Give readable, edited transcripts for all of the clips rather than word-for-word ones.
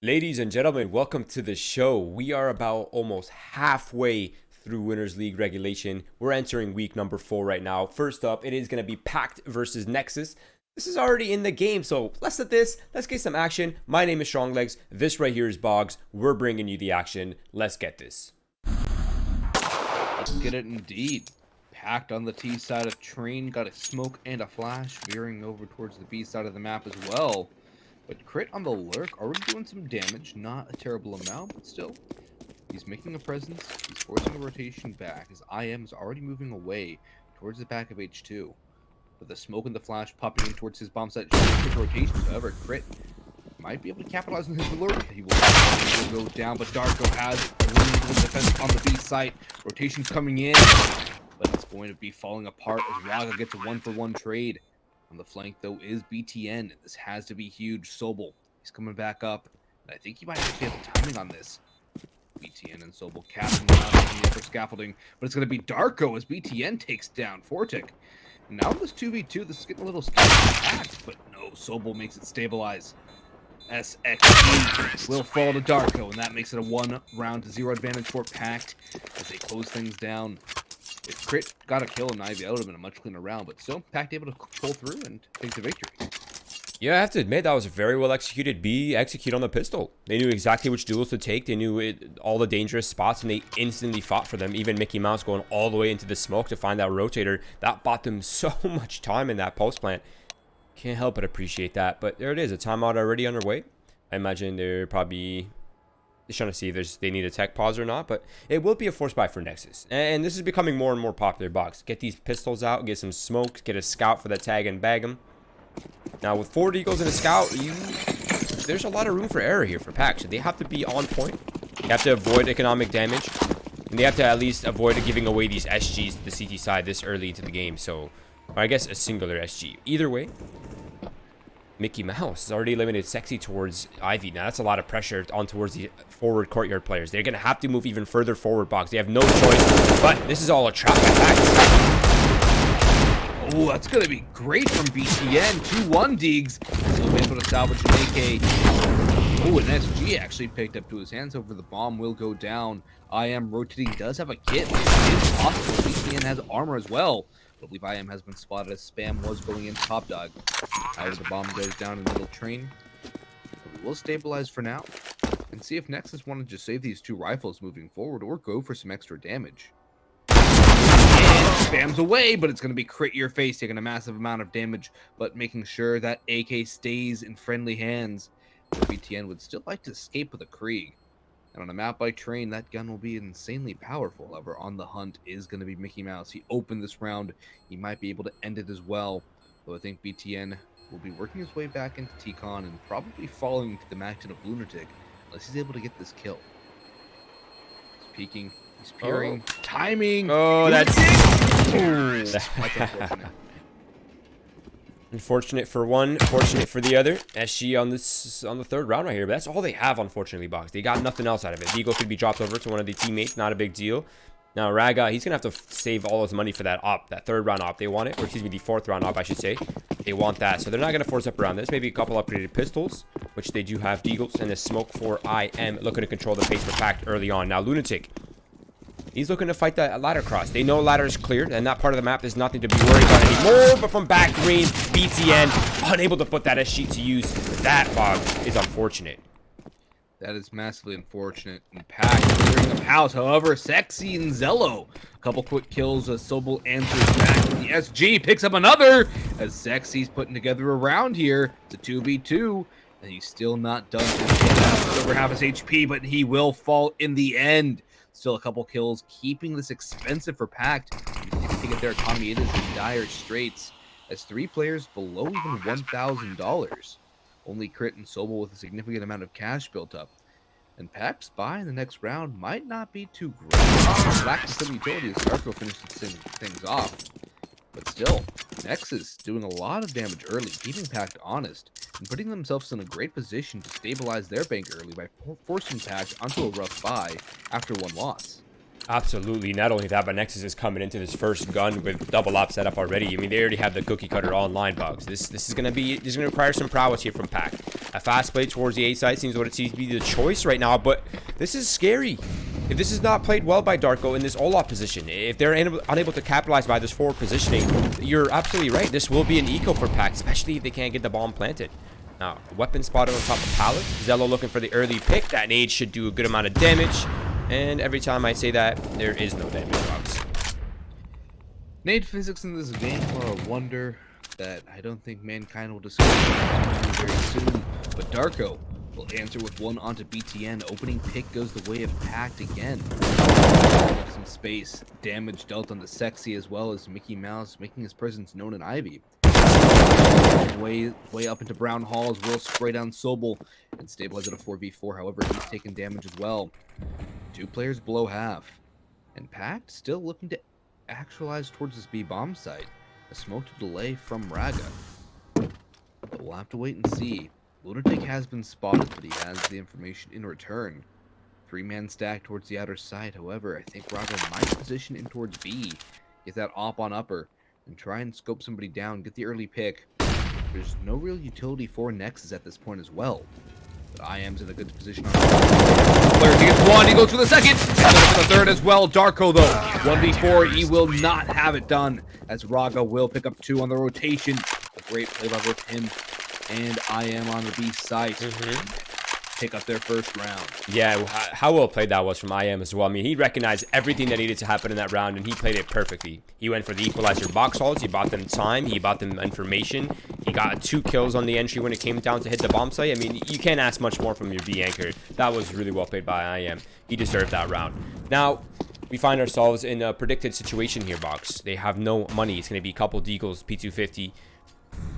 Ladies and gentlemen, welcome to the show. We are about almost halfway through Winners League regulation. We're entering week number 4 right now. First up, it is going to be PACT versus Nexus. This is already in the game, so let's get some action. My name is Stronglegs. This right here is Boggs. We're bringing you the action. Let's get this. Let's get it indeed. PACT on the T side of train, got a smoke and a flash, veering over towards the B side of the map as well. But Crit on the lurk, already doing some damage, not a terrible amount, but still. He's making a presence, he's forcing a rotation back, as IM is already moving away towards the back of H2. With the smoke and the flash popping in towards his bomb site, quick rotation. However, Crit might be able to capitalize on his lurk. He will go down, but Darko has a really good defense on the B site. Rotation's coming in, but it's going to be falling apart as Raga gets a 1-for-1 trade. On the flank, though, is BTN. This has to be huge. Sobel, he's coming back up. And I think he might actually have the timing on this. BTN and Sobel capping down on the upper scaffolding. But it's going to be Darko as BTN takes down Fortic. And now in this 2v2, this is getting a little scary for PACT, but no, Sobel makes it stabilize. SXE will fall to Darko, and that makes it a 1-round-0 advantage for PACT as they close things down. If Crit got a kill in Ivy, that would have been a much cleaner round, but still, PACT able to pull through and take the victory. Yeah, I have to admit, that was a very well executed B execute on the pistol. They knew exactly which duels to take. They knew all the dangerous spots, and they instantly fought for them. Even Mickey Mouse going all the way into the smoke to find that rotator. That bought them so much time in that post plant. Can't help but appreciate that. But there it is, a timeout already underway. I imagine they're probably just trying to see if they need a tech pause or not, but it will be a force buy for Nexus. And this is becoming more and more popular. Boggs, get these pistols out, get some smoke, get a scout for that tag and bag them. Now with 4 Deagles and a scout, there's a lot of room for error here for PACT. So they have to be on point. They have to avoid economic damage, and they have to at least avoid giving away these SGs to the CT side this early into the game. So, or I guess a singular SG. Either way, Mickey Mouse has already eliminated Sexy towards Ivy. Now that's a lot of pressure on towards the forward courtyard players. They're going to have to move even further forward, Boggs. They have no choice, but this is all a trap by PACT. Oh, that's going to be great from BTN. 2-1 Deegs. Still able to salvage an AK. Oh, an SG actually picked up to his hands over the bomb. Will go down. IM rotating does have a kit. It is possible. BTN has armor as well. I believe IM has been spotted as spam was going in top dog. However, the bomb goes down in the middle train. We will stabilize for now and see if Nexus wanted to save these 2 rifles moving forward or go for some extra damage. Spams away, but it's going to be Crit your face, taking a massive amount of damage, but making sure that AK stays in friendly hands. BTN would still like to escape with a Krieg. And on a map by train, that gun will be insanely powerful. However, on the hunt is going to be Mickey Mouse. He opened this round. He might be able to end it as well. Though I think BTN will be working his way back into T-Con and probably falling to the Macton of Lunatic unless he's able to get this kill. He's peeking. He's peering. Oh. Timing. Oh, that's unfortunate. Unfortunate for one, fortunate for the other. SG on the 3rd round right here, but that's all they have, unfortunately, Boggs. They got nothing else out of it. Deagle could be dropped over to one of the teammates, not a big deal. Now Raga, he's gonna have to save all his money for that op, that 3rd round op. They want it, or excuse me, the 4th round op, I should say. They want that, so they're not gonna force up around this. Maybe a couple upgraded pistols, which they do have. Deagles and the smoke for IM, looking to control the pace for PACT early on. Now Lunatic, he's looking to fight that ladder cross. They know ladder is cleared, and that part of the map is nothing to be worried about anymore. But from back green, BTN unable to put that SG to use. That, Boggs, is unfortunate. That is massively unfortunate. And PACT clearing the house. However, Sexy and Zello, a couple quick kills as Sobel answers back. The SG picks up another as Sexy's putting together a round here. It's a 2v2, and he's still not done. Over half his HP, but he will fall in the end. Still a couple kills, keeping this expensive for PACT. If they get their economy, it is in dire straits. As 3 players below even $1,000. Only Crit and Sobel with a significant amount of cash built up. And PACT's buy in the next round might not be too great. Lack of some utility as Darko finishes things off. But still, Nexus doing a lot of damage early, keeping PACT honest, and putting themselves in a great position to stabilize their bank early by forcing PACT onto a rough buy after 1 loss. Absolutely. Not only that, but Nexus is coming into this first gun with double op set up already. I mean, they already have the cookie cutter online, Boggs. This is gonna require some prowess here from PACT. A fast play towards the A side seems what it seems to be the choice right now, but this is scary. If this is not played well by Darko in this Olaf position, if they're unable to capitalize by this forward positioning, you're absolutely right. This will be an eco for PACT, especially if they can't get the bomb planted. Now, weapon spotted on top of pallet. Zello looking for the early pick. That nade should do a good amount of damage. And every time I say that, there is no damage, Boggs. Nade physics in this game are a wonder that I don't think mankind will discover very soon. But Darko will answer with one onto BTN. Opening pick goes the way of PACT again. Some space. Damage dealt on the Sexy as well as Mickey Mouse making his presence known in Ivy. Way up into Brown Hall as Will spray down Sobel and stabilize at a 4v4. However, he's taking damage as well. 2 players below half. And PACT still looking to actualize towards this B bomb site. A smoke to delay from Raga. But we'll have to wait and see. Lunatic has been spotted, but he has the information in return. 3-man stack towards the outer side. However, I think Raga might position in towards B. Get that op on upper and try and scope somebody down. Get the early pick. There's no real utility for Nexus at this point as well. But IM's in a good position on players. He gets one, he goes for the second, and then for the third as well. Darko though, 1v4, he will not have it done as Raga will pick up 2 on the rotation. A great play by both him and IM on the B site. Pick up their first round. Yeah, how well played that was from IM as well. I mean, he recognized everything that needed to happen in that round, and he played it perfectly. He went for the equalizer box halts. He bought them time. He bought them information. He got 2 kills on the entry when it came down to hit the bomb site. I mean, you can't ask much more from your B anchor. That was really well played by IM. He deserved that round. Now, we find ourselves in a predicted situation here, Boggs. They have no money. It's going to be a couple deagles, P250.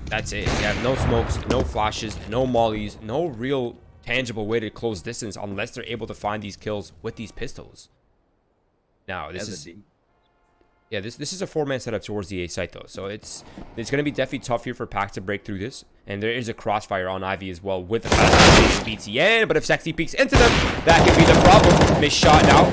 That's it. They have no smokes, no flashes, no mollies, no real tangible way to close distance unless they're able to find these kills with these pistols. Now, this is a 4-man setup towards the A site though, so it's going to be definitely tough here for PACT to break through this. And there is a crossfire on Ivy as well with the fast BTN, but if Sexy peeks into them, that could be the problem. Missed shot now.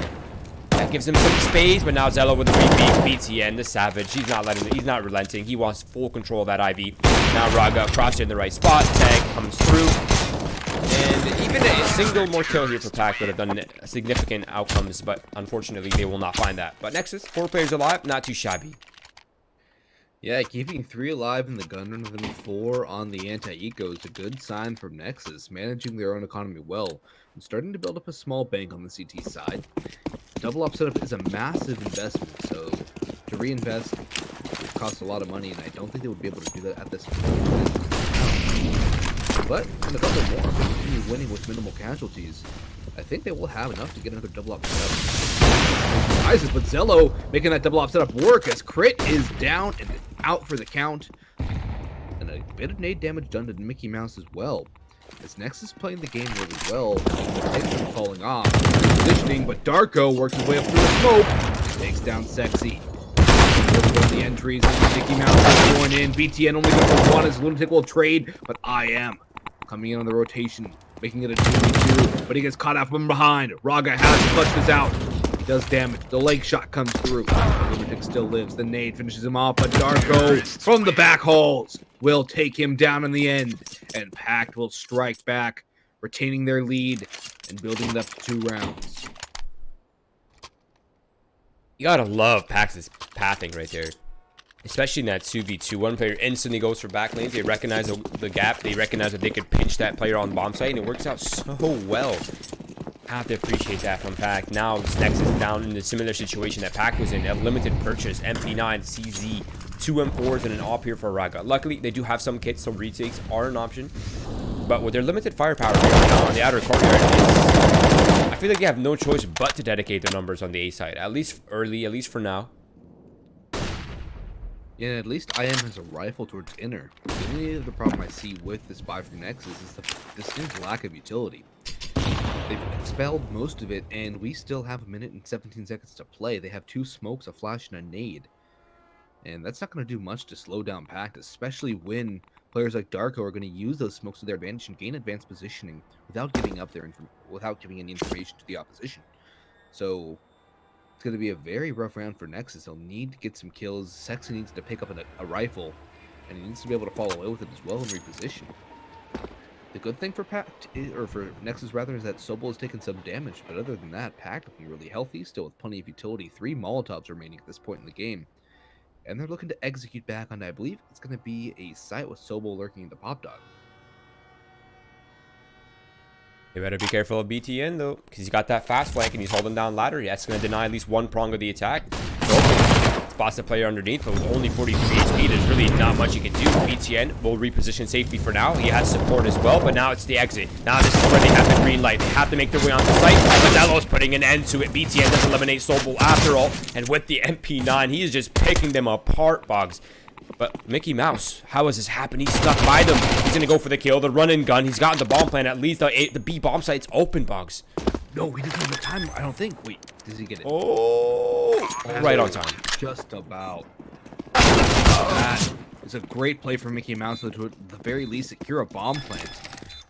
That gives him some space, but now Zello with the repeat. BTN, the savage, he's not relenting. He wants full control of that Ivy. Now Raga crossed in the right spot. Tag comes through. And even a single more kill here for PACT would have done significant outcomes, but unfortunately they will not find that. But Nexus, 4 players alive, not too shabby. Yeah, keeping 3 alive in the gun run and then 4 on the anti-eco is a good sign from Nexus, managing their own economy well and starting to build up a small bank on the CT side. Double op setup is a massive investment, so to reinvest would cost a lot of money, and I don't think they would be able to do that at this point. But in a couple more, if they continue winning with minimal casualties, I think they will have enough to get another double op setup. But Zello making that double op setup work as Crit is down and out for the count. And a bit of nade damage done to Mickey Mouse as well. As Nexus playing the game really well, Nexus falling off, positioning, but Darko works his way up through the smoke, takes down Sexy. The entries, Mickey Mouse is going in, BTN only goes for 1 as Lunatic will trade, but IM coming in on the rotation, making it a 2v2, but he gets caught out from behind. Raga has to clutch this out. He does damage. The leg shot comes through. Lunatic still lives. The nade finishes him off, but Darko from the back holes will take him down in the end, and PACT will strike back, retaining their lead and building it up to 2 rounds. You gotta love PACT's pathing right there. Especially in that 2v2. One player instantly goes for back lanes. They recognize the gap. They recognize that they could pinch that player on bomb site, and it works out so well. I have to appreciate that from PACT. Now Nexus down in a similar situation that PACT was in. A limited purchase, MP9, CZ, 2 M4s, and an op here for Raga. Luckily, they do have some kits, so retakes are an option. But with their limited firepower here now on the outer courtyard, I feel like they have no choice but to dedicate the numbers on the A side. At least early, at least for now. Yeah, at least IM has a rifle towards inner. The only other problem I see with this buy from Nexus is the distinct lack of utility. They've expelled most of it, and we still have 1 minute and 17 seconds to play. They have 2 smokes, a flash, and a nade. And that's not going to do much to slow down PACT, especially when players like Darko are going to use those smokes to their advantage and gain advanced positioning without giving any information to the opposition. So it's going to be a very rough round for Nexus. They'll need to get some kills. Sexy needs to pick up a rifle, and he needs to be able to follow away with it as well and reposition. The good thing for PACT, or for Nexus rather, is that Sobel has taken some damage, but other than that, PACT looking really healthy, still with plenty of utility. 3 Molotovs remaining at this point in the game. And they're looking to execute back on, I believe it's going to be a site with Sobel lurking in the pop dog. You better be careful of BTN though, because he's got that fast flank and he's holding down ladder. That's going to deny at least one prong of the attack. Spots the player underneath, but with only 43 HP, there's really not much you can do. BTN will reposition safely for now. He has support as well, but now it's the exit. Now this is where they have the green light. They have to make their way onto site. Modello's putting an end to it. BTN does eliminate Sobel after all, and with the MP9, he is just picking them apart, Boggs. But Mickey Mouse, how has this happened? He's stuck by them. He's going to go for the kill, the run and gun. He's gotten the bomb plan. At least the B bomb site's open, Boggs. No, he doesn't have the time, I don't think. Wait, does he get it? Oh, right on time. Just about. That is a great play for Mickey Mouse to at the very least secure a bomb plant.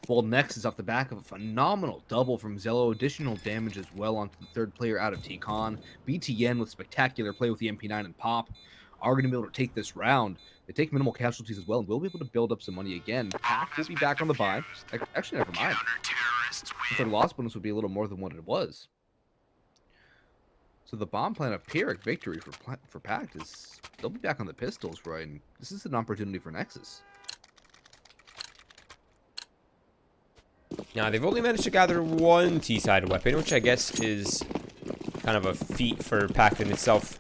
While Nexus off the back of a phenomenal double from Zello, additional damage as well onto the third player out of T-Con. BTN with spectacular play with the MP9 and Pop are going to be able to take this round. They take minimal casualties as well, and we'll be able to build up some money again. PACT will be back on the buy. Actually, never mind. Their loss bonus would be a little more than what it was. So the bomb plan of Pyrrhic victory for PACT is they'll be back on the pistols, right? And this is an opportunity for Nexus. Now, they've only managed to gather one T-side weapon, which I guess is kind of a feat for PACT in itself.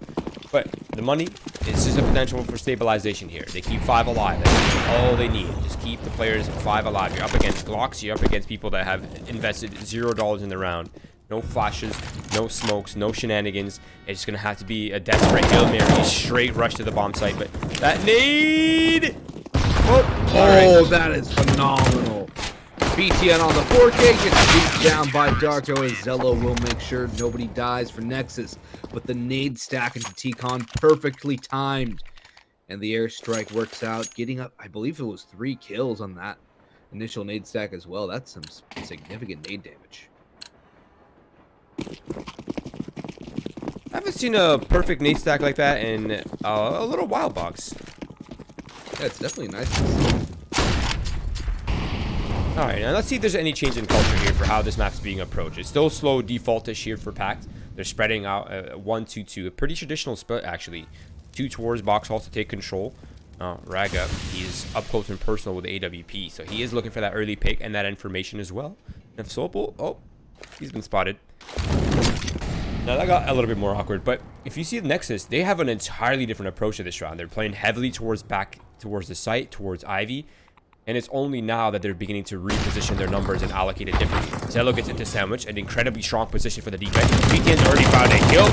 But the money is just a potential for stabilization here. They keep 5 alive. That's all they need. Just keep the players 5 alive. You're up against Glocks. You're up against people that have invested $0 in the round. No flashes, no smokes, no shenanigans. It's going to have to be a desperate Hail Mary, straight rush to the bomb site. But that need... Oh, that is phenomenal. BTN on the 4K gets beat down by Darko as Zello will make sure nobody dies for Nexus. But the nade stack into T-Con perfectly timed. And the airstrike works out, getting up, I believe it was 3 kills on that initial nade stack as well. That's some significant nade damage. I haven't seen a perfect nade stack like that in a little while, Boggs. Yeah, it's definitely nice to see. Alright, now let's see if there's any change in culture here for how this map's being approached. It's still slow default-ish here for PACT. They're spreading out 1-2-2. A pretty traditional split, actually. 2 towards box hall to take control. Raga, he's up close and personal with the AWP, so he is looking for that early pick and that information as well. And Sobel, oh, he's been spotted. Now that got a little bit more awkward, but if you see the Nexus, they have an entirely different approach to this round. They're playing heavily towards the site, towards Ivy. And it's only now that they're beginning to reposition their numbers and allocate it differently. Zello gets into sandwich, an incredibly strong position for the defense. BTN's already found a kill.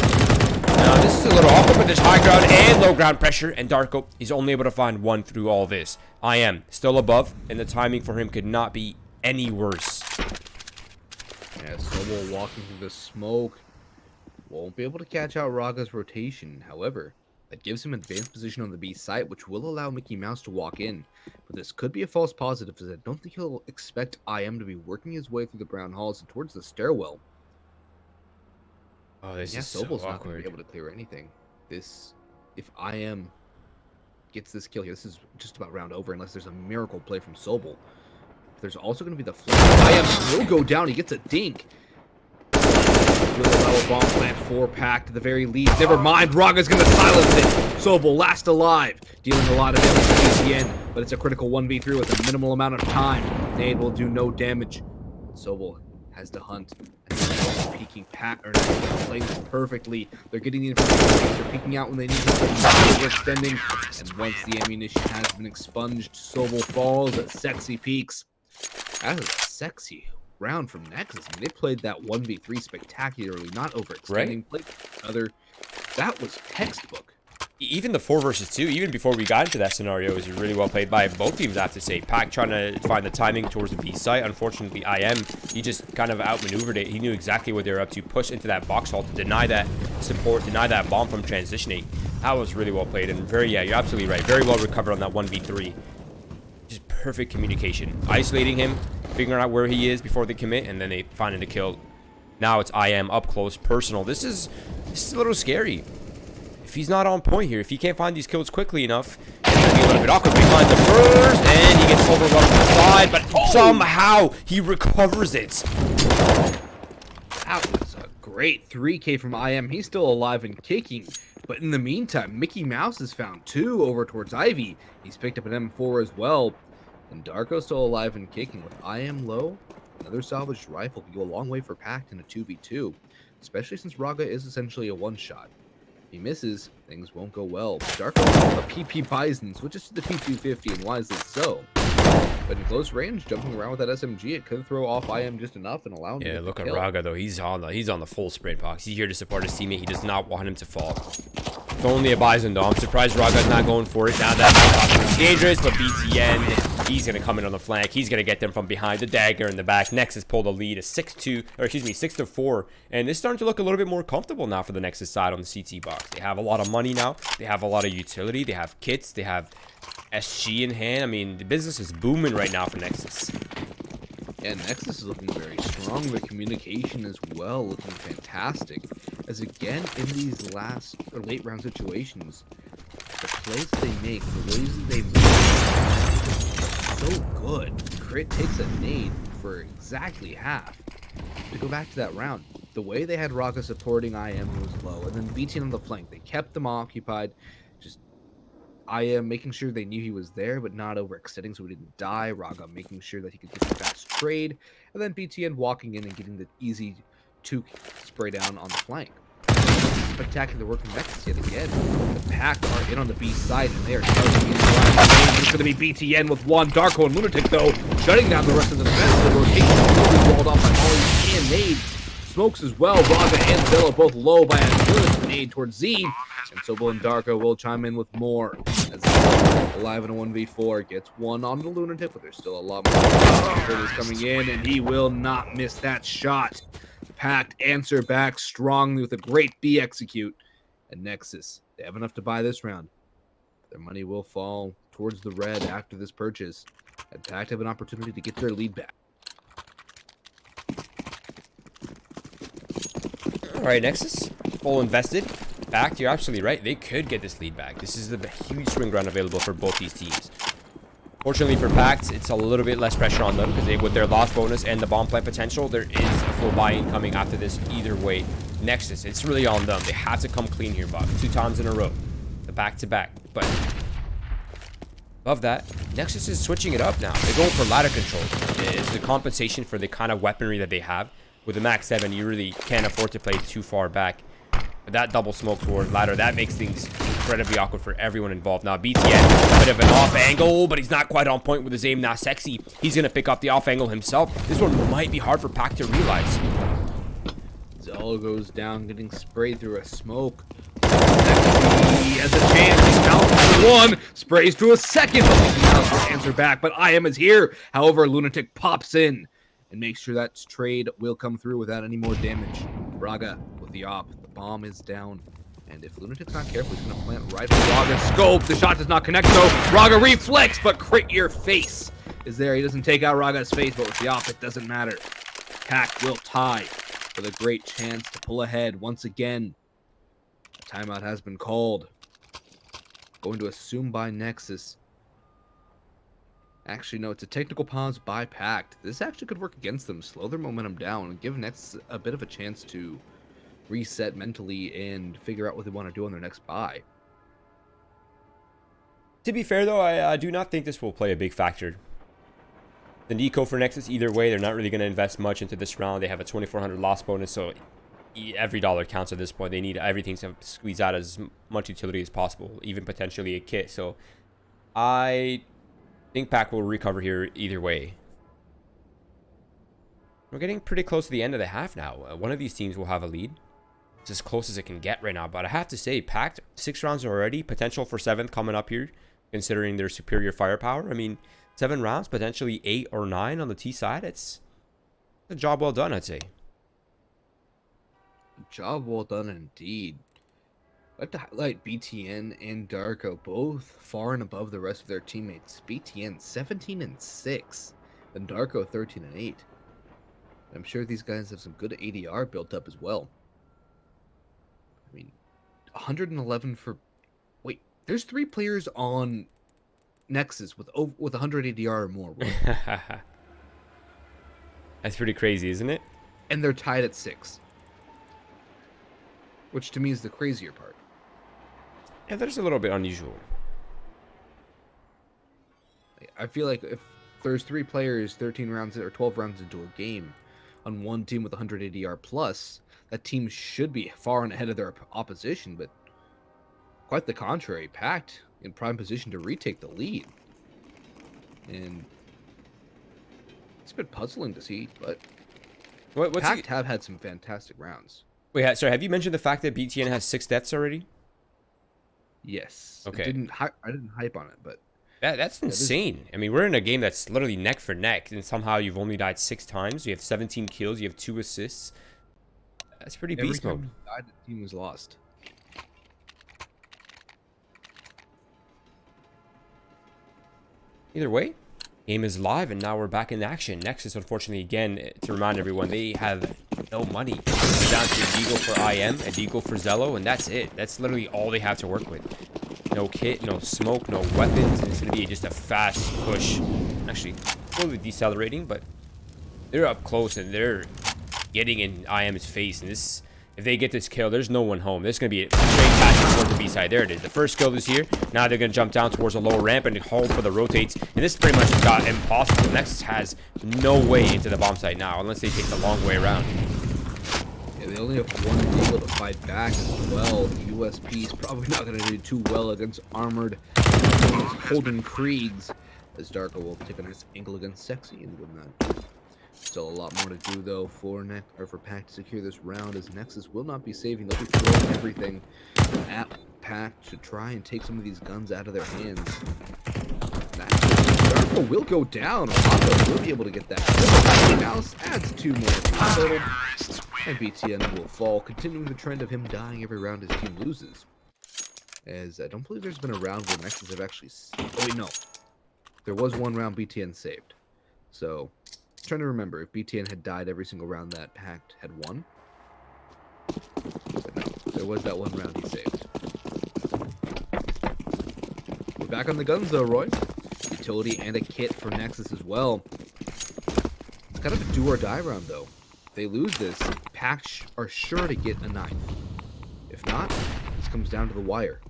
Now this is a little awkward, but there's high ground and low ground pressure, and Darko is only able to find 1 through all this. I am still above, and the timing for him could not be any worse. Yeah, Sobel walking through the smoke. Won't be able to catch out Raga's rotation, however. That gives him advanced position on the B site, which will allow Mickey Mouse to walk in. But this could be a false positive, as I don't think he'll expect IM to be working his way through the brown halls and towards the stairwell. Oh, this is Sobel's so not going awkward. to be able to clear anything. If IM gets this kill here, this is just about round over, unless there's a miracle play from Sobel. But there's also going to be the flash. IM will go down. He gets a dink. Will allow a bomb plant for PACT at the very least. Never mind, Raga's gonna silence it. Sobel last alive, dealing a lot of damage to BTN, but it's a critical 1v3 with a minimal amount of time. Nade will do no damage. Sobel has to hunt. And they're peeking PACT, or playing this perfectly. They're getting the information. They're peeking out when they need to. They're extending, and once the ammunition has been expunged, Sobel falls at sexy peaks. That is a sexy round from Nexus. I mean, they played that 1v3 spectacularly, not overextending. Right. Played that was textbook. Even the 4 versus 2, even before we got into that scenario, is really well played by both teams, I have to say. PACT trying to find the timing towards the B site. Unfortunately, IM, he just kind of outmaneuvered it. He knew exactly what they were up to. Push into that box hall to deny that support, deny that bomb from transitioning. That was really well played. And yeah, you're absolutely right. Very well recovered on that 1v3. Just perfect communication. Isolating him, figuring out where he is before they commit, and then they finding the kill. Now it's IM up close, personal. This is a little scary. If he's not on point here, if he can't find these kills quickly enough, It's gonna be a little bit awkward behind the first, and he gets overrun to the side, but somehow he recovers it. That was a great 3K from IM. He's still alive and kicking. But in the meantime, Mickey Mouse has found 2 over towards Ivy. He's picked up an M4 as well. And Darko's still alive and kicking. With IM low, another salvaged rifle could go a long way for PACT in a 2v2. Especially since Raga is essentially a one-shot. If he misses, things won't go well. Darko, a PP Bison, switches to the P250, and wisely so. But in close range, jumping around with that SMG, it could throw off IM just enough and allow him to get Look the at kill. Raga though. He's on the full spread box. He's here to support his teammate. He does not want him to fall. It's only a Bison though. I'm surprised Raga's not going for it. Now that's dangerous, but BTN, he's gonna come in on the flank. He's gonna get them from behind. The dagger in the back. Nexus pulled a lead, a 6-4, and it's starting to look a little bit more comfortable now for the Nexus side on the CT box. They have a lot of money now. They have a lot of utility. They have kits. They have SG in hand. I mean, the business is booming right now for Nexus. Yeah, Nexus is looking very strong. Their communication as well looking fantastic. As again, in these last or late round situations, the plays they make, the ways that they move, so good. Crit takes a nade for exactly half. To go back to that round, the way they had Raga supporting IM was low, and then BTN on the flank, they kept them occupied. Just IM making sure they knew he was there, but not overextending so he didn't die. Raga making sure that he could get the fast trade, and then BTN walking in and getting the easy 2 spray down on the flank. Spectacular work from Nexus yet again. The PACT are in on the B side, and they are charging inside. It's going to be BTN with 1. Darko and Lunatic, though, shutting down the rest of the defense. The rotation is walled off by Molly and nades. Smokes as well. Raga and Zilla both low by a good nade towards Z. And Sobel and Darko will chime in with more. As alive in a 1v4, gets 1 on the Lunatic, but there's still a lot more. Is coming in, and he will not miss that shot. PACT answer back strongly with a great B execute. And Nexus, they have enough to buy this round. Their money will fall towards the red after this purchase. And PACT have an opportunity to get their lead back. Alright, Nexus, full invested. PACT, you're absolutely right. They could get this lead back. This is the huge swing ground available for both these teams. Fortunately for PACT, it's a little bit less pressure on them because with their loss bonus and the bomb plant potential, there is a full buy-in coming after this either way. Nexus, it's really on them. They have to come clean here, Bob. 2 times in a row. The back-to-back. But above that, Nexus is switching it up now. They're going for ladder control. It's the compensation for the kind of weaponry that they have. With the Max 7, you really can't afford to play too far back. But that double smoke toward ladder, that makes things incredibly awkward for everyone involved. Now, BTN, a bit of an off angle, but he's not quite on point with his aim. Now, Sexy, he's going to pick up the off angle himself. This one might be hard for PACT to realize. Zell goes down, getting sprayed through a smoke. Sexy has a chance. He bounces for 1, sprays through a second. Mouse will answer back, but IM is here. However, Lunatic pops in and makes sure that trade will come through without any more damage. Raga with the op. The bomb is down. And if Lunatic's not careful, he's going to plant right on Raga's scope. The shot does not connect, though. Raga reflex, but crit your face is there. He doesn't take out Raga's face, but with the op, it doesn't matter. PACT will tie with a great chance to pull ahead once again. A timeout has been called. Going to assume by Nexus. Actually, no, it's a technical pause by PACT. This actually could work against them, slow their momentum down, and give Nexus a bit of a chance to reset mentally and figure out what they want to do on their next buy. To be fair, though, I do not think this will play a big factor. The Nico for Nexus, either way, they're not really going to invest much into this round. They have a 2,400 loss bonus, so every dollar counts at this point. They need everything to squeeze out as much utility as possible, even potentially a kit. So I think PACT will recover here either way. We're getting pretty close to the end of the half now. One of these teams will have a lead. It's as close as it can get right now. But I have to say, PACT, 6 rounds already. Potential for 7th coming up here, considering their superior firepower. I mean, 7 rounds, potentially 8 or 9 on the T side. It's a job well done, I'd say. Job well done indeed. I'd like to highlight BTN and Darko, both far and above the rest of their teammates. BTN 17-6, and Darko 13-8. I'm sure these guys have some good ADR built up as well. I mean, 111 for... Wait, there's 3 players on Nexus with 100 ADR or more, Roy. That's pretty crazy, isn't it? And they're tied at 6, which to me is the crazier part. Yeah, that's a little bit unusual. I feel like if there's 3 players, 13 rounds or 12 rounds into a game, on one team with 100 ADR plus, that team should be far and ahead of their opposition, but quite the contrary. PACT in prime position to retake the lead. And it's a bit puzzling to see, but PACT have had some fantastic rounds. Wait, sorry, have you mentioned the fact that BTN has 6 deaths already? Yes. Okay. I didn't hype on it, but that's insane. I mean, we're in a game that's literally neck for neck, and somehow you've only died 6 times. You have 17 kills. You have 2 assists. That's pretty beast mode. Every time you died, the team was lost. Either way, game is live, and now we're back in action. Nexus, unfortunately, again, to remind everyone, they have no money. It's down to a Deagle for IM, a Deagle for Zello, and that's it. That's literally all they have to work with. No kit, no smoke, no weapons. It's going to be just a fast push. Actually, slowly decelerating, but they're up close, and they're getting in IM's face. And this, if they get this kill, there's no one home. There's going to be a straight pass towards the B side. There it is. The first kill is here. Now they're going to jump down towards the lower ramp and hold for the rotates. And this pretty much got impossible. Nexus has no way into the bomb site now, unless they take the long way around. Yeah, they only have one Deagle to fight back as well. The USP is probably not going to do too well against armored Holden Kriegs, as Darko will take a nice angle against Sexy and win that. Still a lot more to do though for PACT to secure this round, as Nexus will not be saving. They'll be throwing everything at PACT to try and take some of these guns out of their hands. Darko will go down. Otto will be able to get that. Now adds 2 more to the total. And BTN will fall, continuing the trend of him dying every round his team loses. As I don't believe there's been a round where Nexus have actually... Oh wait, no. There was one round BTN saved. So, I'm trying to remember if BTN had died every single round that PACT had won. But no, there was that one round he saved. We're back on the guns though, Roy. Utility and a kit for Nexus as well. It's kind of a do or die round though. If they lose this, PACT are sure to get a 9th. If not, this comes down to the wire.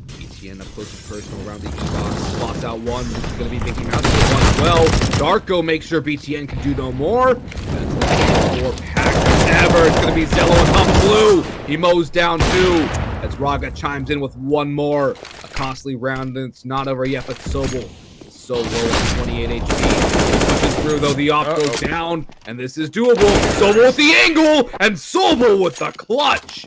BTN up close and personal around the E-box. Spots out one. This is going to be Mickey Mouse with one as well. Darko makes sure BTN can do no more. That's more PACT than ever. It's going to be Zello and Tom Blue. He mows down 2. As Raga chimes in with one more. A costly round, and it's not over yet, but Sobel so low at 28 HP. Pushes through though, the off goes down, and this is doable. Sobel with the angle, and Sobel with the clutch.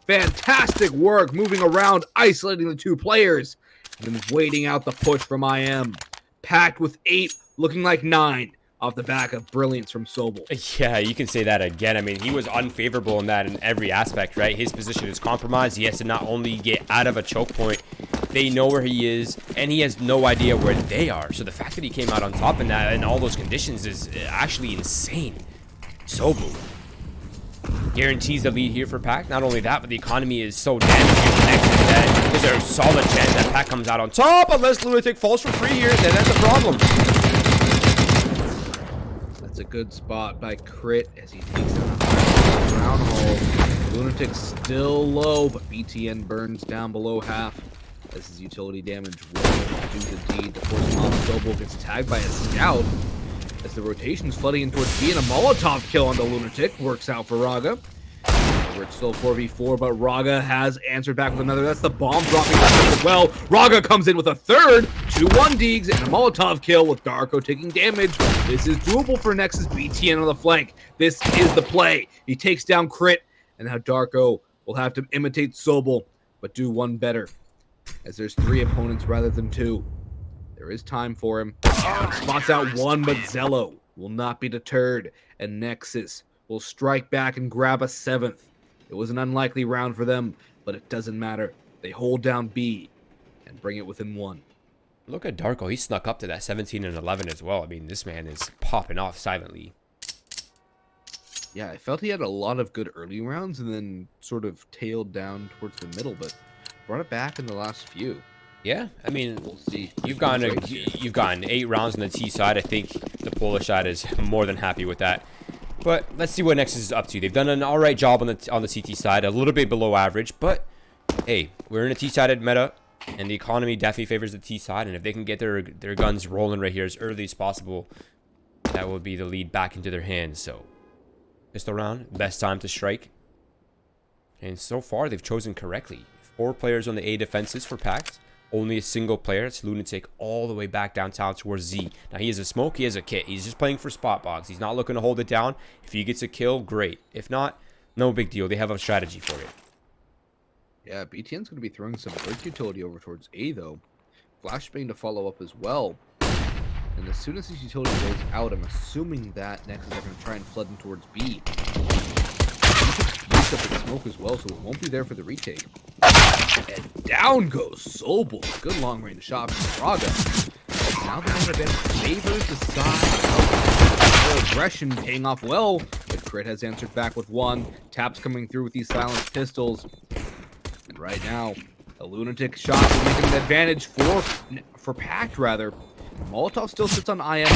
Fantastic work moving around, isolating the 2 players, and then waiting out the push from IM. PACT with 8, looking like 9 off the back of brilliance from Sobel. Yeah, you can say that again. I mean, he was unfavorable in that in every aspect, right? His position is compromised. He has to not only get out of a choke point, they know where he is, and he has no idea where they are. So the fact that he came out on top in that in all those conditions is actually insane. Sobel guarantees the lead here for PACT. Not only that, but the economy is so damaged and connected that there's a solid chance that PACT comes out on top, unless Lunatic falls for free here, then that's a problem. That's a good spot by Crit as he takes down a ground hole. Lunatic still low, but BTN burns down below half as his utility damage will do the deed. Of course, Tom Sobel gets tagged by a scout as the rotation's flooding in towards B, and a Molotov kill on the Lunatic works out for Raga. It's still 4v4, but Raga has answered back with another. That's the bomb dropping as well. Raga comes in with a third. 2-1 Deegs and a Molotov kill with Darko taking damage. This is doable for Nexus. BTN on the flank. This is the play. He takes down Crit, and now Darko will have to imitate Sobel, but do one better, as there's 3 opponents rather than 2. There is time for him. Spots out one, but Zello will not be deterred, and Nexus will strike back and grab a 7th. It was an unlikely round for them, but it doesn't matter. They hold down B and bring it within 1. Look at Darko. He snuck up to that 17 and 11 as well. I mean, this man is popping off silently. Yeah, I felt he had a lot of good early rounds and then sort of tailed down towards the middle, but brought it back in the last few. Yeah, I mean, We'll see. you've gotten 8 rounds on the T side. I think the Polish side is more than happy with that. But let's see what Nexus is up to. They've done an all right job on the CT side, a little bit below average, but hey, we're in a T-sided meta, and the economy definitely favors the T side. And if they can get their guns rolling right here as early as possible, that will be the lead back into their hands. So, pistol round, best time to strike. And so far, they've chosen correctly. 4 players on the A defenses for PACT. Only a single player. It's Lunatic all the way back downtown towards Z. Now, he has a smoke. He has a kit. He's just playing for spot Boggs. He's not looking to hold it down. If he gets a kill, great. If not, no big deal. They have a strategy for it. Yeah, BTN's going to be throwing some Earth utility over towards A, though. Flashbang to follow up as well. And as soon as this utility goes out, I'm assuming that Nexus are going to try and flood in towards B. Used up its smoke as well, so it won't be there for the retake. And down goes Sobel. Good long-range shot from Braga. Now the main event favors the side of aggression, paying off well. But Crit has answered back with 1. Taps coming through with these silenced pistols. And right now, a Lunatic shot will make an advantage for PACT, rather. Molotov still sits on IM,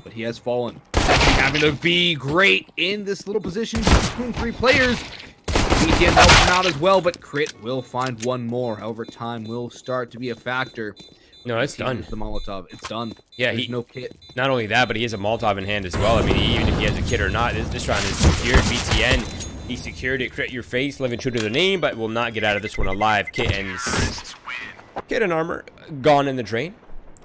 but he has fallen. Having to be great in this little position between 3 players. BTN helps him out as well, but Crit will find 1 more. However, time will start to be a factor. No, it's done. The Molotov, it's done. Yeah, There's no kit. Not only that, but he has a Molotov in hand as well. I mean, even if he has a kit or not, this round is secured. BTN, he secured it. Crit your face, living true to the name, but will not get out of this one alive. Kit and armor gone in the drain.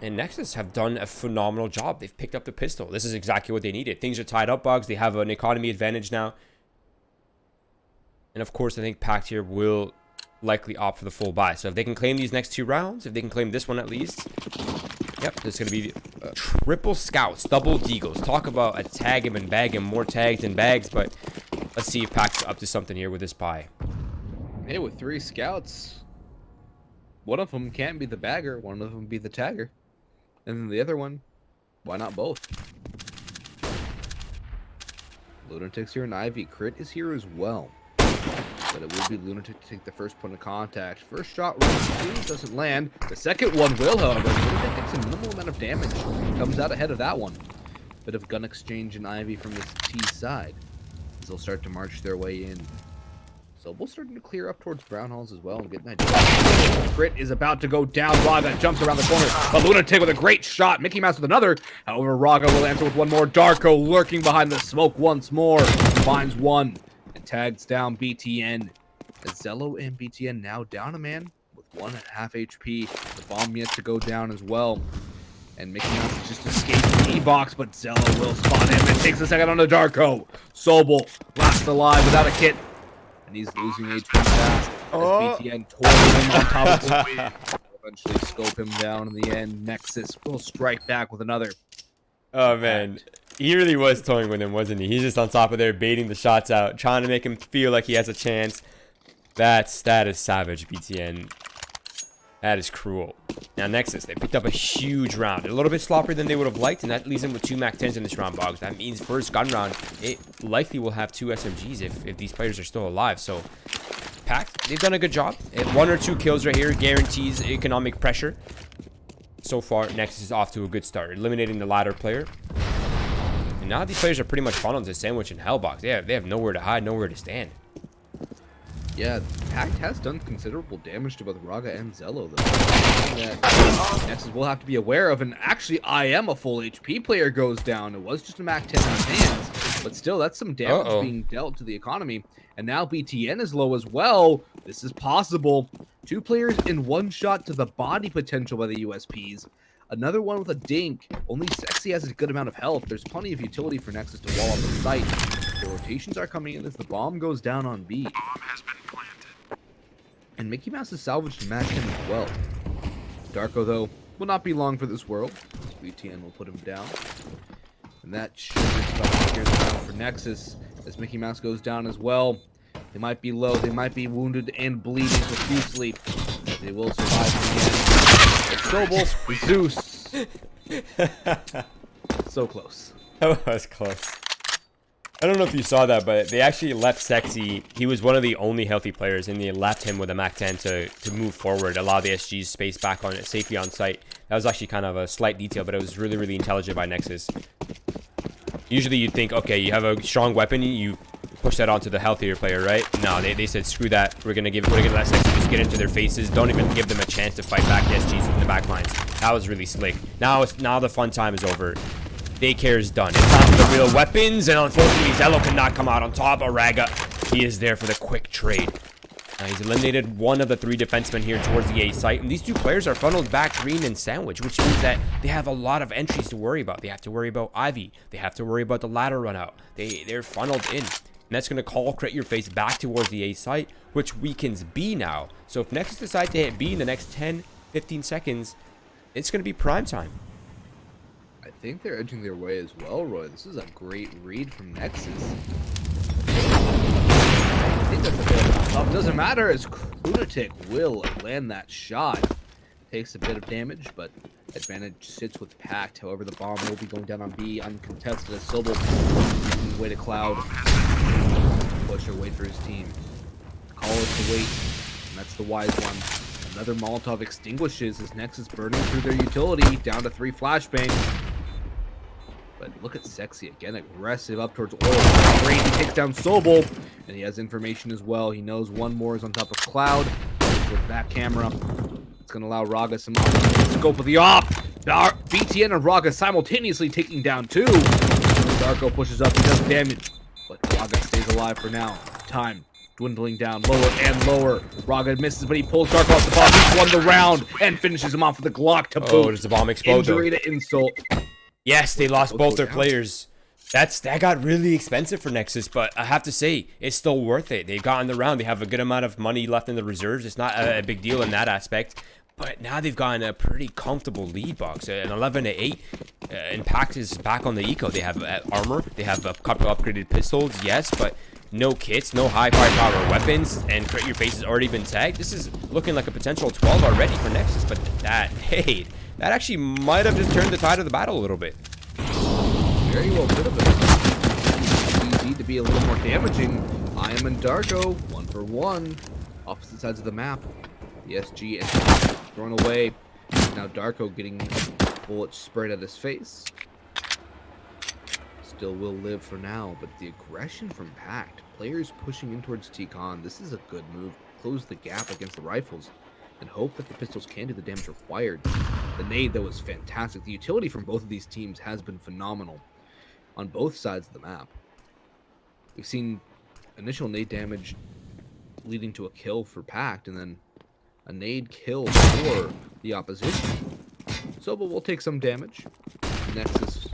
And Nexus have done a phenomenal job. They've picked up the pistol. This is exactly what they needed. Things are tied up, Boggs. They have an economy advantage now. And of course, I think PACT here will likely opt for the full buy. So if they can claim these next 2 rounds, if they can claim this one at least. Yep, there's going to be triple scouts, double deagles. Talk about a tag him and bag him. More tags than bags. But let's see if PACT's up to something here with this buy. Hey, with 3 scouts, one of them can't be the bagger. One of them be the tagger. And then the other one, why not both? Lunatic's here in Ivy. Crit is here as well. But it will be Lunatic to take the first point of contact. First shot doesn't land. The second one will, however. Lunatic takes a minimal amount of damage. Comes out ahead of that one. Bit of gun exchange in Ivy from the T side. As they'll start to march their way in. So we're starting to clear up towards Brown Halls as well and get an idea. Crit is about to go down. Raga jumps around the corner. But Lunatic with a great shot. Mickey Mouse with another. However, Raga will answer with 1 more. Darko lurking behind the smoke once more. Finds 1 and tags down BTN. As Zello and BTN now down a man with 1.5 HP. The bomb yet to go down as well. And Mickey Mouse is just escaping the E-box, but Zello will spot him and takes a second on the Darko. Sobel last alive without a kit. And he's losing HP fast as BTN tore him on top of him. Eventually scope him down in the end. Nexus will strike back with another. Oh, man. He really was toying with him, wasn't he? He's just on top of there, baiting the shots out, trying to make him feel like he has a chance. That is savage, BTN. That is cruel. Now, Nexus, they picked up a huge round. A little bit sloppier than they would have liked, and that leaves them with 2 MAC-10s in this round, Boggs. That means first gun round, it likely will have 2 SMGs if these players are still alive. So, PACT, they've done a good job. 1 or 2 kills right here guarantees economic pressure. So far, Nexus is off to a good start, eliminating the ladder player. And now these players are pretty much funneled to Sandwich and Hellbox. They have nowhere to hide, nowhere to stand. Yeah, PACT has done considerable damage to both Raga and Zello, though. That Nexus will have to be aware of, and actually, I am a full HP player goes down. It was just a MAC-10 in his hands, but still, that's some damage being dealt to the economy. And now BTN is low as well. This is possible. 2 players in 1 shot to the body potential by the USPs. Another one with a dink. Only Sexy has a good amount of health. There's plenty of utility for Nexus to wall up the site. The rotations are coming in as the bomb goes down on B. And Mickey Mouse is salvaged to match him as well. Darko, though, will not be long for this world. BTN will put him down. And that should be about for Nexus as Mickey Mouse goes down as well. They might be low, they might be wounded and bleeding profusely. They will survive in the end. Sobel, Zeus. So close. That was close. I don't know if you saw that, but they actually left Sexy. He was one of the only healthy players, and they left him with a MAC-10 to move forward, allow the SG's space back on safely on site. That was actually kind of a slight detail, but it was really, really intelligent by Nexus. Usually you'd think, okay, you have a strong weapon, you push that onto the healthier player, right? No, they said, screw that. We're gonna let Sexy just get into their faces. Don't even give them a chance to fight back the SGs in the back lines. That was really slick. Now the fun time is over. Daycare is done. It's time for the real weapons, and unfortunately, Zello cannot come out on top. Araga, he is there for the quick trade. He's eliminated one of the 3 defensemen here towards the A site, and these 2 players are funneled back green and sandwich, which means that they have a lot of entries to worry about. They have to worry about Ivy. They have to worry about the ladder run out. They're funneled in, and that's going to call Crit Your Face back towards the A site, which weakens B now. So if Nexus decide to hit B in the next 10-15 seconds, it's going to be prime time. I think they're edging their way as well, Roy. This is a great read from Nexus. I think that's a bit tough. Doesn't matter as Lunatic will land that shot. Takes a bit of damage, but advantage sits with PACT. However, the bomb will be going down on B uncontested as Sobel making way to Cloud. Pusher wait for his team. Call it to wait, and that's the wise one. Another Molotov extinguishes as Nexus burning through their utility, down to 3 flashbangs. But look at Sexy again, aggressive up towards Oil. Great, he takes down Sobel, and he has information as well. He knows one more is on top of Cloud. Towards that camera, it's going to allow Raga some scope of the op. BTN and Raga simultaneously taking down 2. Darko pushes up, he does damage, but Raga stays alive for now. Time dwindling down lower and lower. Raga misses, but he pulls Darko off the bomb. He's won the round and finishes him off with a Glock to boot. Oh, does the bomb explode? Injury to insult. Yes, they lost both their players. That got really expensive for Nexus, but I have to say, it's still worth it. They got in the round. They have a good amount of money left in the reserves. It's not a big deal in that aspect. But now they've gotten a pretty comfortable lead, Boggs. An 11-8. And PACT is back on the eco. They have armor. They have a couple upgraded pistols, yes, but no kits, no high firepower weapons, and Crit Your Face has already been tagged. This is looking like a potential 12 already for Nexus, but that actually might have just turned the tide of the battle a little bit. Very well could have been. Easy to be a little more damaging. I am and Darko, 1 for 1. Opposite sides of the map. The SG is thrown away. Now Darko getting bullets sprayed at his face. Still will live for now, but the aggression from PACT, players pushing in towards T-Con, this is a good move. Close the gap against the rifles and hope that the pistols can do the damage required. The nade, though, was fantastic. The utility from both of these teams has been phenomenal on both sides of the map. We've seen initial nade damage leading to a kill for PACT, and then a nade kill for the opposition. Sobel will take some damage. Nexus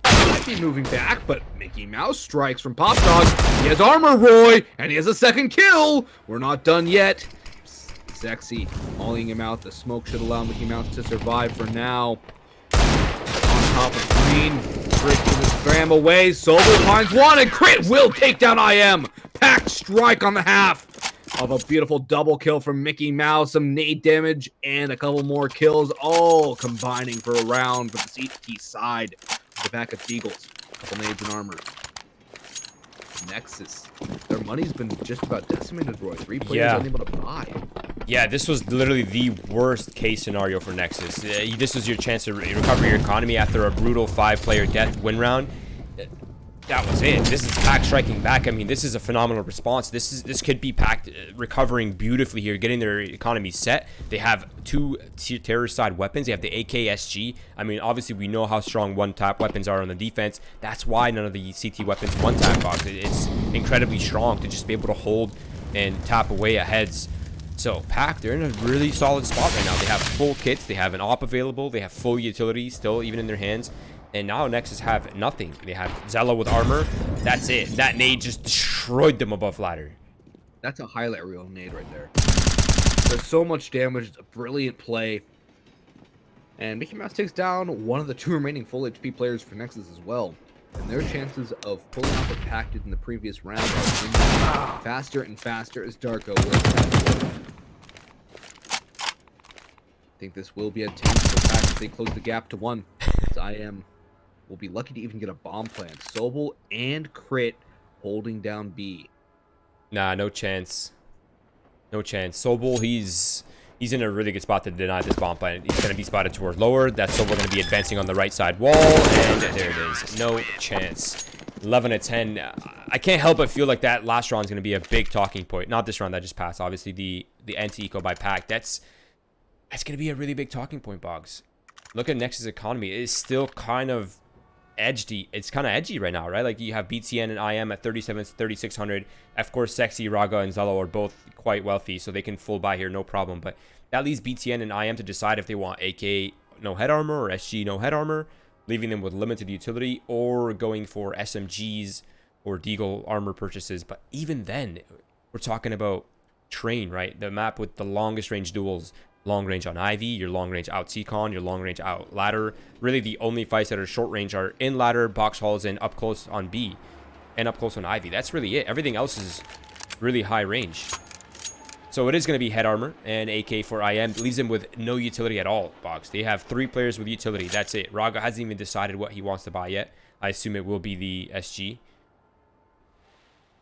might be moving back, but Mickey Mouse strikes from Pop Dog. He has armor, Roy, and he has a second kill. We're not done yet. Sexy hauling him out. The smoke should allow Mickey Mouse to survive for now. On top of Green, Crit to the spam away. Sobel finds one, and Crit will take down IM. PACT strike on the half of a beautiful double kill from Mickey Mouse. Some nade damage and a couple more kills, all combining for a round for the CT side of the back of Eagles. A couple nades and armor. Nexus, their money's been just about decimated, Roy. 3 players unable to buy. Yeah, this was literally the worst case scenario for Nexus. This was your chance to recover your economy after a brutal 5-player death win round. That was it. This is PACT striking back. I mean, this is a phenomenal response. This could be PACT recovering beautifully here, getting their economy set. They have 2 terrorist side weapons. They have the AKSG. I mean, obviously we know how strong one-tap weapons are on the defense. That's why none of the CT weapons one-tap, Box. It's incredibly strong to just be able to hold and tap away at heads. So PACT, they're in a really solid spot right now. They have full kits. They have an op available. They have full utility still even in their hands. And now Nexus have nothing. They have Zello with armor. That's it. That nade just destroyed them above ladder. That's a highlight reel nade right there. There's so much damage. It's a brilliant play. And Mickey Mouse takes down one of the 2 remaining full HP players for Nexus as well. And their chances of pulling off what PACT did in the previous round are faster and faster as Darko will. I think this will be a team for PACT if they close the gap to 1. As IM will be lucky to even get a bomb plant. Sobel and Crit holding down B. Nah, no chance. No chance. Sobel, he's in a really good spot to deny this bomb plan. He's going to be spotted towards lower. That's Sobel going to be advancing on the right side wall. And there it is. No chance. 11 to 10. I can't help but feel like that last round is going to be a big talking point. Not this round that just passed. Obviously, the anti-eco by PACT. That's going to be a really big talking point, Boggs. Look at Nexus economy. It is still kind of edgy. It's kind of edgy right now, right? Like you have BTN and IM at 37 to 3600. Of course, Sexy, Raga, and Zello are both quite wealthy, so they can full buy here, no problem. But that leaves BTN and IM to decide if they want AK no head armor or SG no head armor, leaving them with limited utility, or going for SMGs or Deagle armor purchases. But even then, we're talking about Train, right? The map with the longest range duels. Long range on Ivy, your long range out Seacon, your long range out ladder. Really, the only fights that are short range are in ladder, box halls, and up close on B, and up close on Ivy. That's really it. Everything else is really high range. So it is going to be head armor and AK for IM. Leaves them with no utility at all, Boggs. They have 3 players with utility. That's it. Raga hasn't even decided what he wants to buy yet. I assume it will be the SG.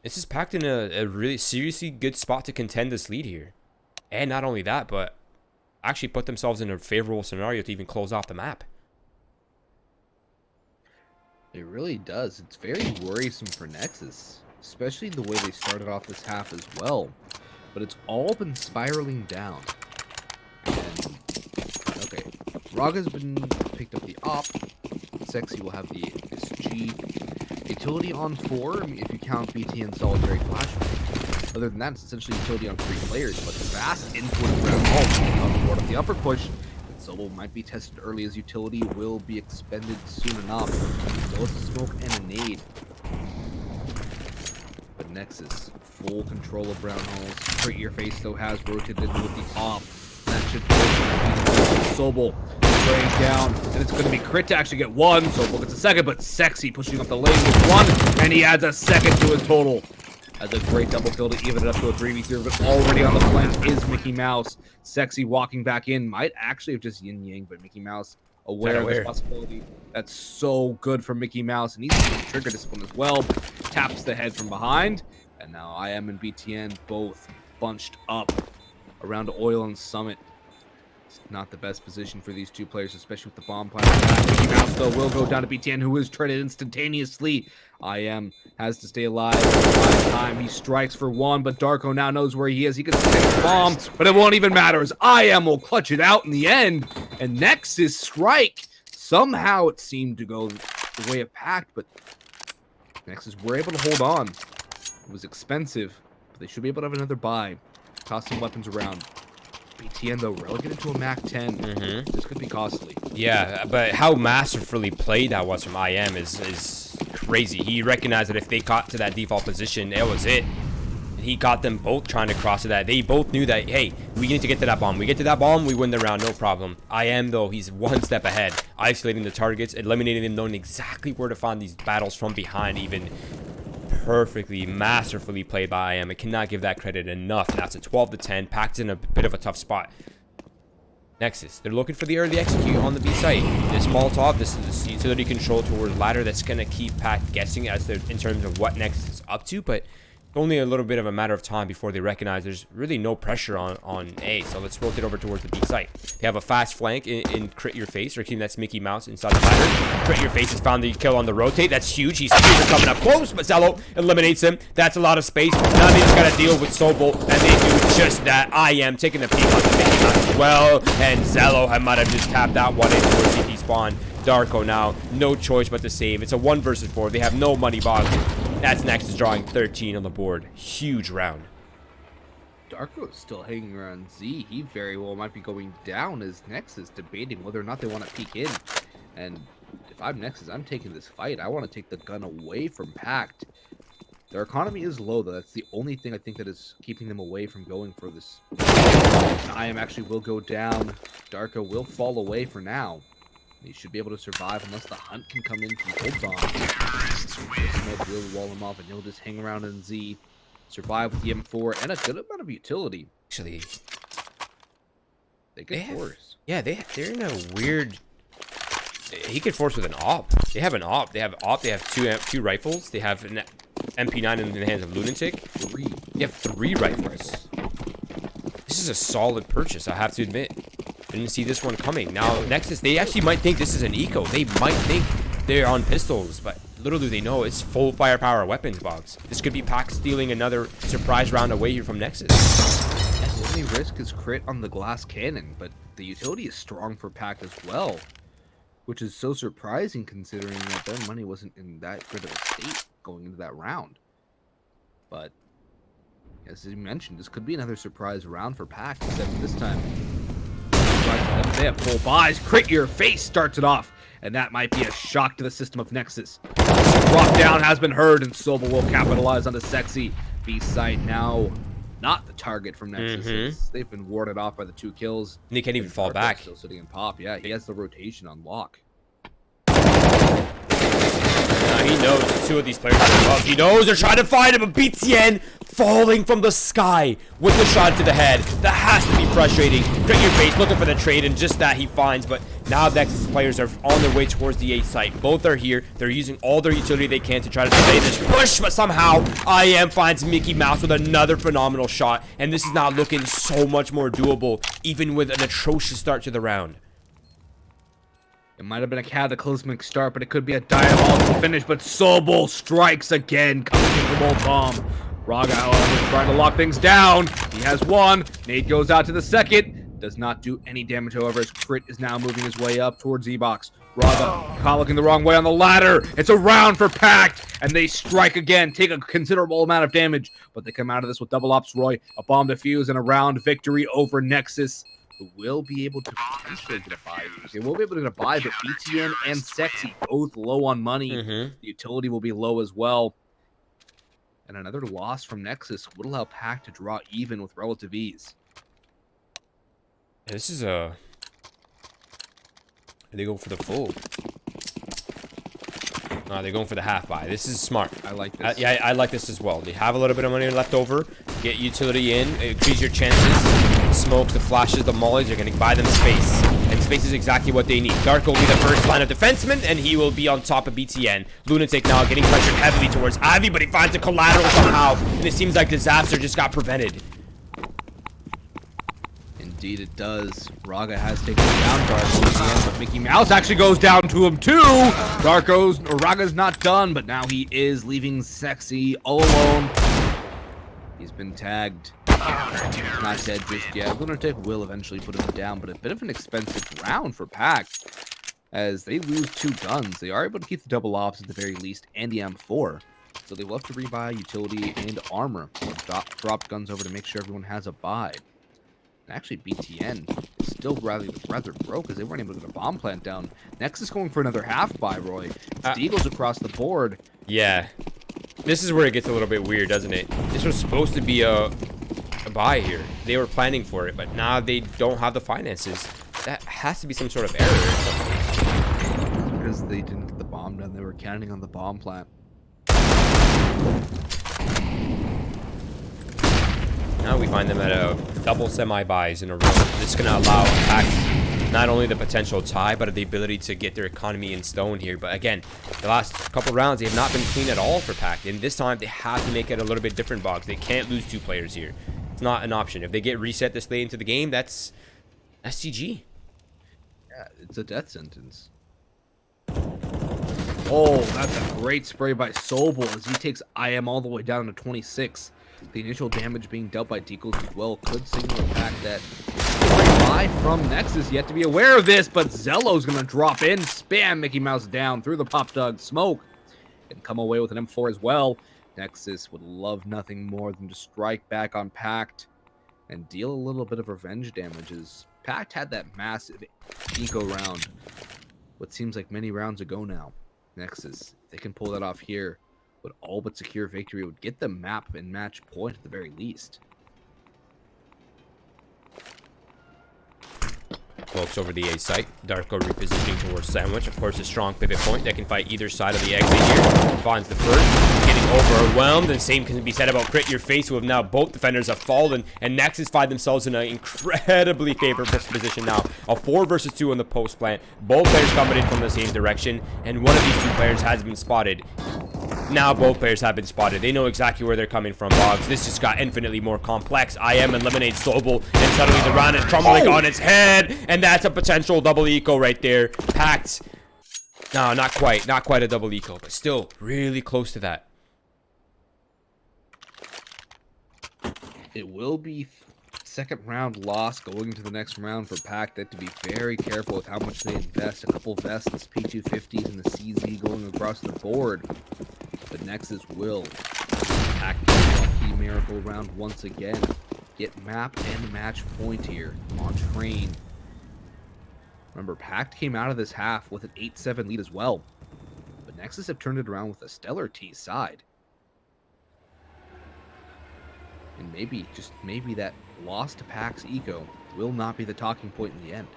This is packed in a really seriously good spot to contend this lead here. And not only that, but actually put themselves in a favorable scenario to even close off the map. It really does. It's very worrisome for Nexus, especially the way they started off this half as well. But it's all been spiraling down. And, okay, Raga's been picked up the op. Sexy will have the SG. Utility on 4, if you count BT and Solitary Flash. Other than that, it's essentially utility on 3 players, but fast input around all on board of the upper push. Solo might be tested early as utility will be expended soon enough. Both a smoke and a nade. But Nexus, full control of brown holes. Straight your face though has rotated in with the op. That should push Sobel spraying down, and it's going to be Crit to actually get 1. Sobel gets a second, but Sexy pushing up the lane with 1, and he adds a second to his total. As a great double kill to even it up to a 3v3, but already on the flank is Mickey Mouse. Sexy walking back in, might actually have just yin-yang, but Mickey Mouse aware of this possibility. That's so good for Mickey Mouse, and he's using trigger discipline as well. Taps the head from behind, and now IM and BTN both bunched up around Oil and Summit. It's not the best position for these 2 players, especially with the bomb plan. Mickey Mouse, though, will go down to BTN, who is traded instantaneously. IM has to stay alive. By time he strikes for 1, but Darko now knows where he is. He can stick the bomb, but it won't even matter as IM will clutch it out in the end. And Nexus strike. Somehow it seemed to go the way of PACT, but Nexus were able to hold on. It was expensive, but they should be able to have another buy. Toss some weapons around. BTN, though, relegated to a MAC 10. This could be costly. Yeah, but how masterfully played that was from IM is crazy. He recognized that if they got to that default position, it was it. He got them both trying to cross to that. They both knew that, hey, we need to get to that bomb. We get to that bomb, we win the round, no problem. IM, though, he's 1 step ahead. Isolating the targets, eliminating them, knowing exactly where to find these battles from behind, even perfectly, masterfully played by IM. I cannot give that credit enough. And that's a 12 to 10. PACT in a bit of a tough spot. Nexus, they're looking for the early execute on the B site. This Molotov, this is utility control towards ladder that's going to keep PACT guessing as in terms of what Nexus is up to, but only a little bit of a matter of time before they recognize there's really no pressure on A. So let's rotate over towards the B site. They have a fast flank in Crit Your Face, or team that's Mickey Mouse inside the ladder. Crit Your Face has found the kill on the rotate. That's huge. He's coming up close, but Zello eliminates him. That's a lot of space. Now they just got to deal with Sobel, and they do just that. I am taking the peek on the Mickey Mouse as well, and Zello might have just tapped that one in towards CT spawn. Darko now, no choice but to save. It's a 1 versus 4. They have no money, Boggs. That's Nexus drawing 13 on the board. Huge round. Darko is still hanging around Z. He very well might be going down as Nexus, debating whether or not they want to peek in. And if I'm Nexus, I'm taking this fight. I want to take the gun away from PACT. Their economy is low, though. That's the only thing I think that is keeping them away from going for this. IM actually will go down. Darko will fall away for now. He should be able to survive unless the hunt can come in from Cold Bomb. Smoke will wall him off, and he'll just hang around in Z. Survive with the M4 and a good amount of utility. Actually, they could force. Yeah, they're in a weird. He could force with an op. They have an op. They have op. They have two rifles. They have MP9 in the hands of Lunatic. You have 3 rifles. This is a solid purchase, I have to admit. Didn't see this one coming. Now, Nexus, they actually might think this is an eco. They might think they're on pistols, but little do they know it's full firepower weapons, Boggs. This could be PACT stealing another surprise round away here from Nexus. The only risk is crit on the glass cannon, but the utility is strong for PACT as well, which is so surprising considering that their money wasn't in that good of a state going into that round. But as you mentioned, this could be another surprise round for PACT, except this time they have full buys. Crit your face starts it off, and that might be a shock to the system of Nexus. Drop down has been heard, and Sobel will capitalize on the sexy B site now. Not the target from Nexus. They've been warded off by the 2 kills. And he can't even fall back. Still sitting in pop. Yeah, he has the rotation on lock. Now he knows 2 of these players are above. He knows they're trying to find him, but BTN falling from the sky with the shot to the head. That has to be frustrating. Crit your face, looking for the trade, and just that he finds. But now Nexus players are on their way towards the A site. Both are here. They're using all their utility they can to try to delay this push, but somehow IM finds Mickey Mouse with another phenomenal shot. And this is now looking so much more doable, even with an atrocious start to the round. It might have been a cataclysmic start, but it could be a diabolical finish. But Sobel strikes again, coming in from Old Bomb. Raga, however, trying to lock things down. He has 1. Nade goes out to the 2nd. Does not do any damage, however, as Crit is now moving his way up towards E-Box. Raga, caught looking the wrong way on the ladder. It's a round for PACT, and they strike again, take a considerable amount of damage. But they come out of this with double ops, Roy, a bomb defuse, and a round victory over Nexus, who will be able to potentially get a buy. They will be able to get a buy, but BTN and Sexy both low on money. The utility will be low as well. And another loss from Nexus would allow PACT to draw even with relative ease. This is a... They go for the full. No, they're going for the half buy. This is smart. I like this. Yeah, I like this as well. They have a little bit of money left over. Get utility in. Increase your chances. Smokes, the flashes, the mollies are going to buy them space. And space is exactly what they need. Dark will be the first line of defenseman, and he will be on top of BTN. Lunatic now getting pressured heavily towards Ivy, but he finds a collateral somehow. And it seems like disaster just got prevented. Indeed it does. Raga has taken down Darko, but Mickey Mouse actually goes down to him too. Raga's not done, but now he is leaving Sexy all alone. He's been tagged. He's not dead just yet. Lunatic will eventually put him down, but a bit of an expensive round for PACT. As they lose 2 guns, they are able to keep the double ops at the very least and the M4. So they will have to rebuy utility and armor. Drop guns over to make sure everyone has a buy. Actually, BTN is still rather broke because they weren't able to get a bomb plant down. Nexus going for another half buy, Roy. Deagles across the board. Yeah. This is where it gets a little bit weird, doesn't it? This was supposed to be a buy here. They were planning for it, but now they don't have the finances. That has to be some sort of error or something. Because they didn't get the bomb done. They were counting on the bomb plant. Now we find them at a double semi-buys in a row. This is going to allow PACT not only the potential tie, but the ability to get their economy in stone here. But again, the last couple rounds, they have not been clean at all for PACT. And this time, they have to make it a little bit different, Boggs. They can't lose 2 players here. It's not an option. If they get reset this late into the game, that's SCG. Yeah, it's a death sentence. Oh, that's a great spray by Sobel as he takes IM all the way down to 26. The initial damage being dealt by Deagles as well could signal the fact that buy from Nexus yet to be aware of this, but Zello's going to drop in, spam Mickey Mouse down through the Pop Dog smoke, and come away with an M4 as well. Nexus would love nothing more than to strike back on PACT and deal a little bit of revenge damages. PACT had that massive eco round, what seems like many rounds ago now. Nexus, if they can pull that off here, would all but secure victory, would get the map and match point at the very least. Smokes over the A site. Darko repositioning towards Sandwich. Of course, a strong pivot point that can fight either side of the exit here. Finds the first. Getting overwhelmed. And same can be said about Crit Your Face, who have now both defenders have fallen. And Nexus find themselves in an incredibly favorable position now. A 4 versus 2 on the post plant. Both players coming in from the same direction. And one of these 2 players has been spotted. Now both players have been spotted. They know exactly where they're coming from, Boggs. This just got infinitely more complex. IM eliminates Sobel, and suddenly the round is crumbling on its head, and that's a potential double eco right there. PACT. No, not quite. Not quite a double eco, but still really close to that. It will be second round loss going into the next round for PACT. They have to be very careful with how much they invest. A couple vests, P250s, and the CZ going across the board. But Nexus will. PACT gets off the miracle round once again. Get map and match point here on Train. Remember, PACT came out of this half with an 8-7 lead as well. But Nexus have turned it around with a stellar T side. And maybe, just maybe, that loss to PACT's eco will not be the talking point in the end.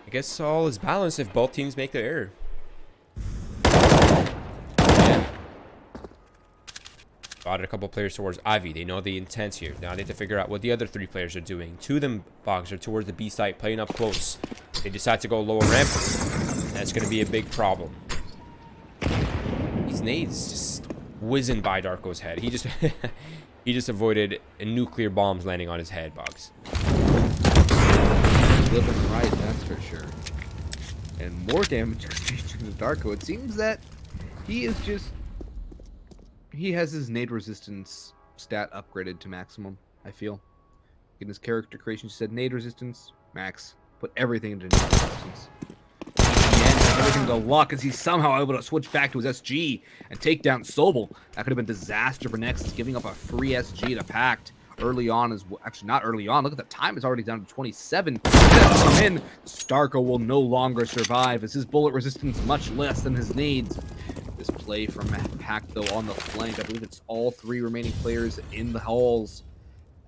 I guess all is balanced if both teams make their error. Got a couple players towards Ivy. They know the intent here. Now they have to figure out what the other 3 players are doing. 2 of them, Boggs, are towards the B site, playing up close. They decide to go lower ramp. That's going to be a big problem. These nades just whizzing by Darko's head. He just he just avoided nuclear bombs landing on his head, Boggs. Living right, that's for sure. And more damage exchanging to Darko. It seems that he is just... he has his nade resistance stat upgraded to maximum, I feel. In his character creation, he said nade resistance, max. Put everything into nade resistance. Everything to luck as he's somehow able to switch back to his SG and take down Sobel. That could have been disaster for Nexus, giving up a free SG to PACT early on. Actually, not early on. Look at the time. It's already down to 27. Come in. Starko will no longer survive as his bullet resistance much less than his nades. This play from PACT, though, on the flank. I believe it's all 3 remaining players in the halls.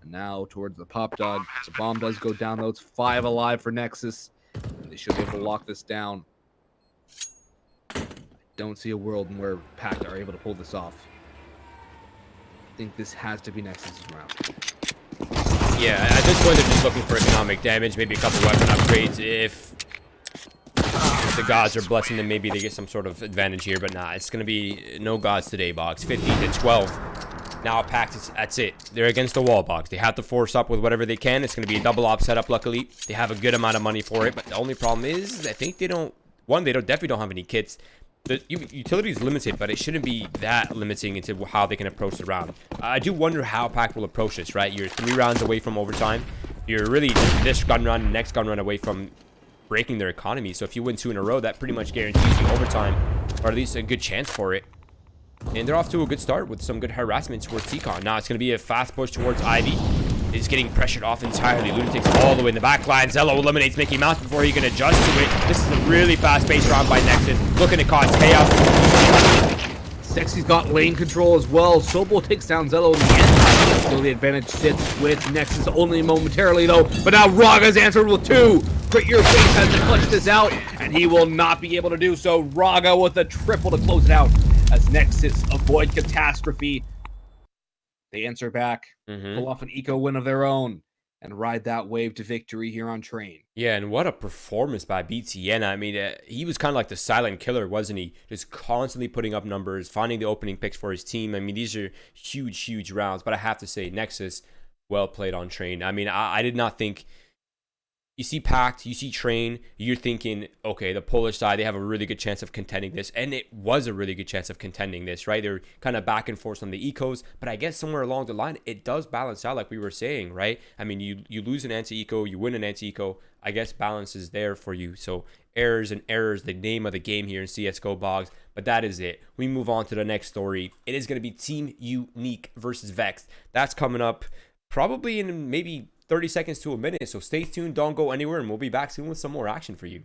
And now towards the pop dog. The bomb does go down, though. It's 5 alive for Nexus. And they should be able to lock this down. Don't see a world in where PACT are able to pull this off. I think this has to be Nexus' round. Yeah, at this point they're just looking for economic damage, maybe a couple weapon upgrades. If the gods are blessing them, maybe they get some sort of advantage here, but nah, it's gonna be no gods today, Boggs. 15 to 12. Now PACT, that's it. They're against the wall, Boggs. They have to force up with whatever they can. It's gonna be a double op setup, luckily. They have a good amount of money for it, but the only problem is I think they don't, they definitely don't have any kits. The utility is limited, but it shouldn't be that limiting into how they can approach the round. I do wonder how PACT will approach this, right? You're 3 rounds away from overtime. You're really this gun run, next gun run away from breaking their economy. So if you win 2 in a row, that pretty much guarantees you overtime, or at least a good chance for it. And they're off to a good start with some good harassment towards T-Con. Now it's going to be a fast push towards Ivy. He's getting pressured off entirely. Lunatic's all the way in the back line. Zello eliminates Mickey Mouse before he can adjust to it. This is a really fast-paced round by Nexus. Looking to cause chaos. Sexy's got lane control as well. Sobel takes down Zello in the end. Still the advantage sits with Nexus only momentarily though. But now Raga's answered with 2. Crit Your Face has to clutch this out, and he will not be able to do so. Raga with a triple to close it out as Nexus avoid catastrophe. They answer back, pull off an eco win of their own, and ride that wave to victory here on Train. Yeah, and what a performance by BTN. I mean, he was kind of like the silent killer, wasn't he? Just constantly putting up numbers, finding the opening picks for his team. I mean, these are huge, huge rounds. But I have to say, Nexus, well played on Train. I mean, I did not think... You see PACT, you see Train, you're thinking, okay, the Polish side, they have a really good chance of contending this. And it was a really good chance of contending this, right? They're kind of back and forth on the ecos. But I guess somewhere along the line, it does balance out like we were saying, right? I mean, you lose an anti-eco, you win an anti-eco. I guess balance is there for you. So errors and errors, the name of the game here in CSGO, Boggs. But that is it. We move on to the next story. It is going to be Team Unique versus Vex. That's coming up probably in maybe 30 seconds to a minute. So stay tuned, don't go anywhere, and we'll be back soon with some more action for you.